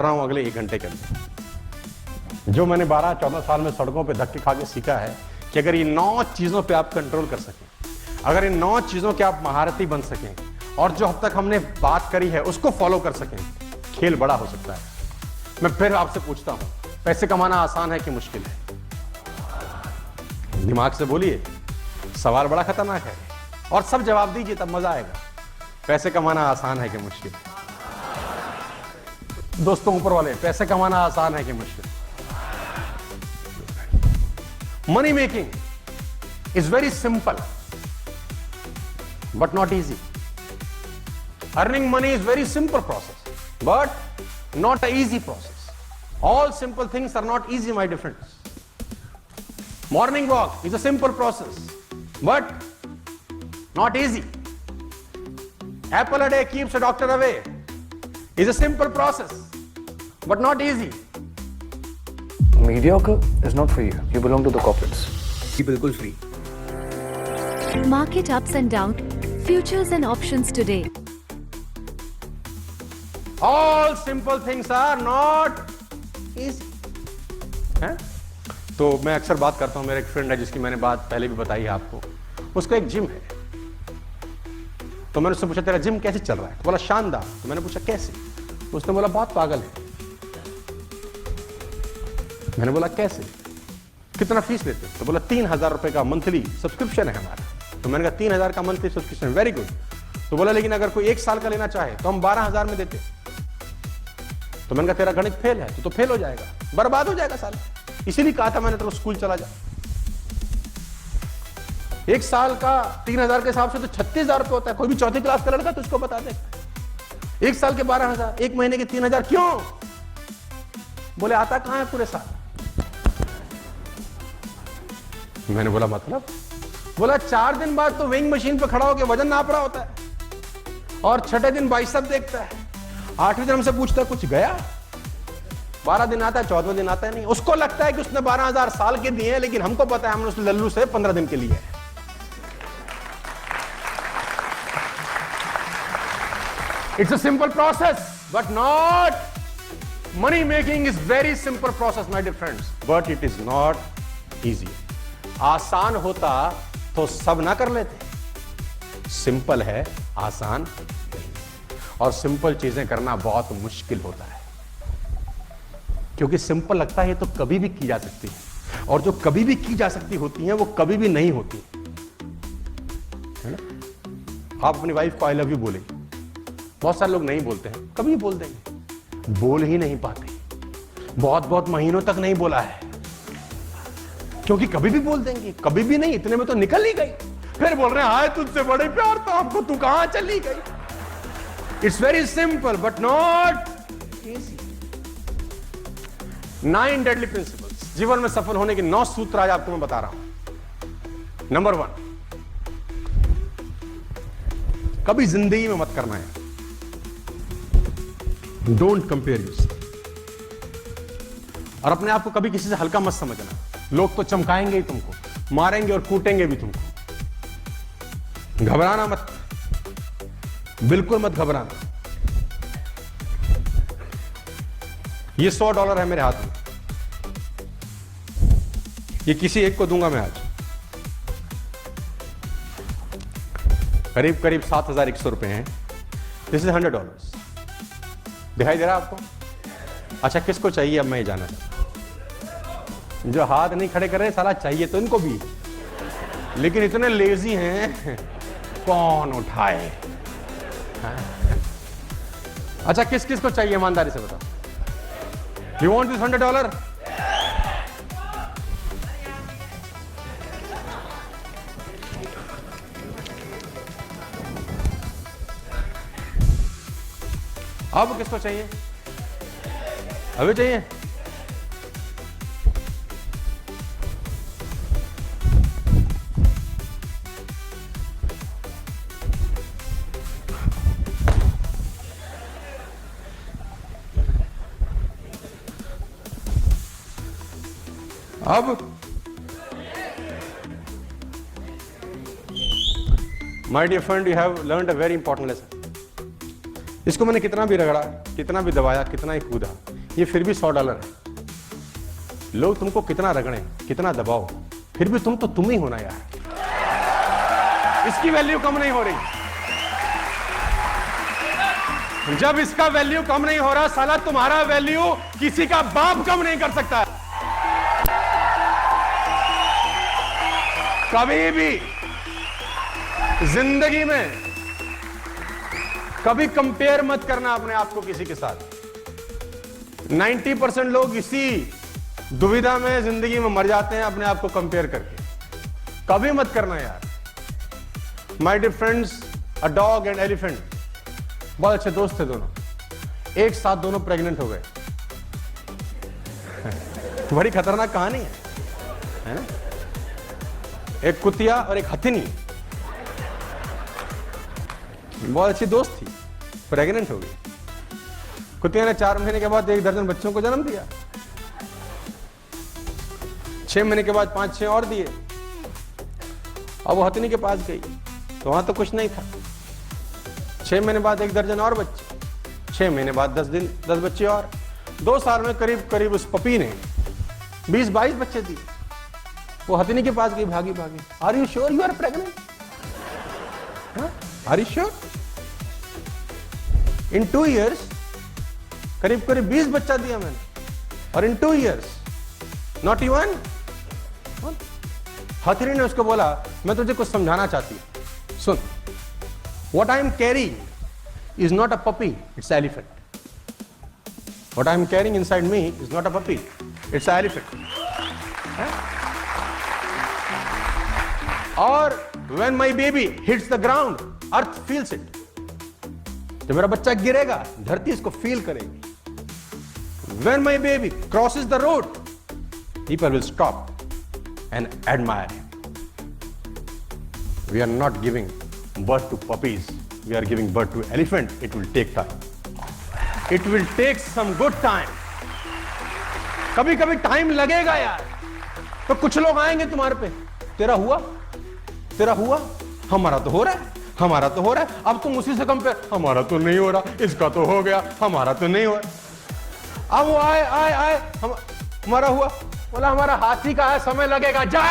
रहा हूं अगले 1 घंटे के अंदर। जो मैंने 12-14 साल में सड़कों पे धक्के खा के सीखा है कि अगर ये 9 चीजों पे आप कंट्रोल कर सकें, अगर इन 9 चीजों के आप महारथी बन सकें और जो अब तक हमने बात करी है उसको फॉलो कर सकें, खेल बड़ा हो सकता है। मैं फिर आपसे पूछता हूं, पैसे कमाना आसान है कि मुश्किल है? दिमाग से बोलिए, सवाल बड़ा खतरनाक है और सब जवाब दीजिए तब मजा आएगा। पैसे कमाना आसान है कि मुश्किल? दोस्तों ऊपर वाले, पैसे कमाना आसान है कि मुश्किल? Money making is very simple but not easy. Earning money is very simple process but not a easy process. All simple things are not easy, my dear friends. Morning walk is a simple process, but not easy. Apple a day keeps a doctor away is a simple process, but not easy. Mediocre is not for you. You belong to the corporates. बिल्कुल free. Market ups and downs, futures and options today. All simple things are not easy. हैं? तो मैं अक्सर बात करता हूं, मेरा एक फ्रेंड है जिसकी मैंने बात पहले भी बताई है आपको, उसका एक जिम है। तो मैंने उससे पूछा तेरा जिम कैसे चल रहा है? तो बोला शानदार। तो मैंने पूछा कैसे? उसने बोला बहुत पागल है। मैंने बोला कैसे? कितना फीस लेते हो? तो बोला 3000 रुपए का मंथली सब्सक्रिप्शन है हमारा। तो मैंने कहा 3000 का मंथली सब्सक्रिप्शन, वेरी गुड। तो बोला लेकिन अगर कोई 1 साल का लेना चाहे तो हम 12000 में देते। तो मैंने कहा तेरा गणित फेल है, तो फेल हो जाएगा, बर्बाद हो जाएगा साल। इसीलिए कहा था मैंने तो स्कूल चला जा। 1 साल का 3000 के हिसाब से तो 36000 रुपए होता है। कोई भी 4th क्लास का लड़का तो उसको बता दे। 1 साल के 12000, 1 महीने के 3000 क्यों? बोले आता कहां है पूरे साल? मैंने बोला मतलब? बोला 4 दिन बाद तो वेइंग मशीन पे खड़ा होकर वजन नाप रहा होता है और 6ठे दिन बाइसेप देखता है, 8वें दिन हमसे पूछता है कुछ गया? 12 दिन आता है, 14वें दिन आता है नहीं। उसको लगता है कि उसने 12000 साल के दिए हैं, लेकिन हमको पता है हमने उस लल्लू से 15 दिन के लिए है। It's a simple process but not money making is very simple process my dear friends, but it is not easy. आसान होता तो सब ना कर लेते। सिंपल है, आसान नहीं। और सिंपल चीजें करना बहुत मुश्किल होता है, क्योंकि सिंपल लगता है तो कभी भी की जा सकती है, और जो कभी भी की जा सकती होती हैं वो कभी भी नहीं होती है ना। आप अपनी वाइफ को आई लव यू बोले, बहुत सारे लोग नहीं बोलते हैं, कभी बोल देंगे, बोल ही नहीं पाते। बहुत महीनों तक नहीं बोला है, क्योंकि कभी भी बोल देंगे, कभी भी नहीं, इतने में तो निकल ही गई। फिर बोल रहे हैं हाय तुझसे बड़े प्यार था हमको, तू कहां चली गई। It's very simple but not easy. 9 deadly principles, जीवन में सफल होने के 9 सूत्र आज आपको मैं बता रहा हूं। नंबर 1, कभी जिंदगी में मत करना है, डोंट कंपेयर योरसेल्फ। और अपने आप को कभी किसी से हल्का मत समझना। लोग तो चमकाएंगे ही तुमको, मारेंगे और कूटेंगे भी तुमको। घबराना मत, बिल्कुल मत घबराना। ये $100 है मेरे हाथ में, ये किसी एक को दूंगा मैं आज। करीब करीब 7100 रुपए हैं। This is $100। दिखाई दे रहा आपको? अच्छा किसको चाहिए अब मैं ये जानना चाहता हूं। जो हाथ नहीं खड़े कर रहे, साला चाहिए तो इनको भी, लेकिन इतने लेजी हैं कौन उठाए। अच्छा किस किस को चाहिए ईमानदारी से बताओ। You want this $100? अब किसको चाहिए? अभी चाहिए? अब my dear friend, you have learned a very important lesson. इसको मैंने कितना भी रगड़ा, कितना भी दबाया, कितना ही कूदा, ये फिर भी $100 है। लोग तुमको कितना रगड़े, कितना दबाओ, फिर भी तुम तो तुम ही होना यार। इसकी वैल्यू कम नहीं हो रही। जब इसका वैल्यू कम नहीं हो रहा, साला तुम्हारा वैल्यू किसी का बाप कम नहीं कर सकता। कभी भी जिंदगी में कभी कंपेयर मत करना अपने आप को किसी के साथ। 90% लोग इसी दुविधा में जिंदगी में मर जाते हैं, अपने आप को कंपेयर करके। कभी मत करना यार। My dear friends, a dog and elephant बहुत अच्छे दोस्त थे दोनों। एक साथ दोनों प्रेग्नेंट हो गए। बड़ी खतरनाक कहानी है ना? एक कुतिया और एक हथिनी, बहुत अच्छी दोस्त थी, प्रेग्नेंट हो गई। कुतिया ने 4 महीने के बाद 1 दर्जन बच्चों को जन्म दिया। 6 महीने के बाद 5-6 और दिए। अब वो हथिनी के पास गई तो वहां तो कुछ नहीं था। 6 महीने बाद 1 दर्जन और बच्चे, 6 महीने बाद 10 बच्चे और। 2 साल में करीब करीब उस पपी ने 20-22 बच्चे दिए। वो हथिनी के पास गई भागी भागी, are you sure you are pregnant? Are you sure? In 2 years करीब करीब 20 बच्चा दिया मैंने, और इन 2 years नॉट इवन। हथिनी ने उसको बोला, मैं तुझे कुछ समझाना चाहती हूं, सुन। What I am carrying is not a puppy, it's an elephant. What I am carrying inside me is not a puppy, it's an elephant. और when my baby hits the ground, earth feels it. जब मेरा बच्चा गिरेगा, धरती इसको feel करेगी। When my baby crosses the road, people will stop and admire him. We are not giving birth to puppies, we are giving birth to elephant. It will take time, it will take some good time. कभी कभी time लगेगा यार। तो कुछ लोग आएंगे तुम्हारे पे, तेरा हुआ, तेरा हुआ, हमारा तो हो रहा है, हमारा तो हो रहा है। अब तुम उसी से कंपेयर, हमारा तो नहीं हो रहा, इसका तो हो गया, हमारा तो नहीं हुआ। अब वो आए, हमारा हुआ, बोला हमारा हाथी का है, समय लगेगा, जा।